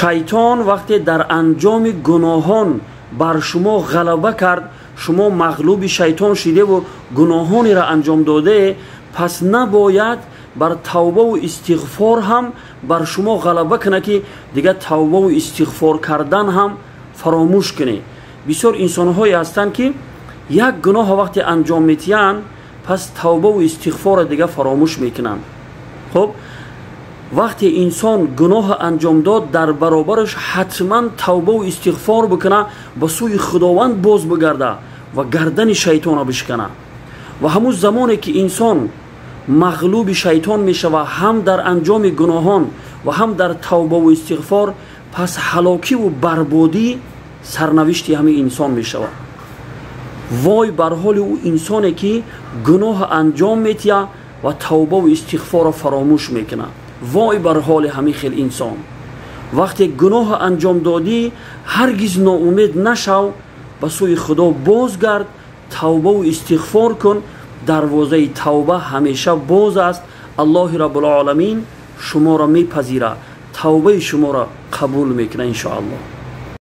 شیطان وقتی در انجام گناهان بر شما غلبه کرد، شما مغلوب شیطان شده و گناهانی را انجام داده، پس نباید بر توبه و استغفار هم بر شما غلبه کنه که دیگه توبه و استغفار کردن هم فراموش کنه. بسیار انسان هایی هستند که یک گناه وقتی انجام میتین پس توبه و استغفار دیگه فراموش میکنن. خب وقتی انسان گناه انجام داد در برابرش حتما توبه و استغفار بکنه، به سوی خداوند باز بگرده و گردن شیطان را بشکنه. و همون زمانی که انسان مغلوب شیطان میشه و هم در انجام گناهان و هم در توبه و استغفار، پس هلاکی و بربادی سرنوشت همین انسان میشه. وای بر حال او انسانی که گناه انجام میتیه و توبه و استغفار را فراموش میکنه. وای بر حال همین خیل انسان. وقتی گناه انجام دادی هرگز ناامید نشو، به سوی خدا بازگرد، توبه و استغفار کن. دروازه توبه همیشه باز است. الله رب العالمین شما را میپذیره، توبه شما را قبول میکنه ان شاء الله.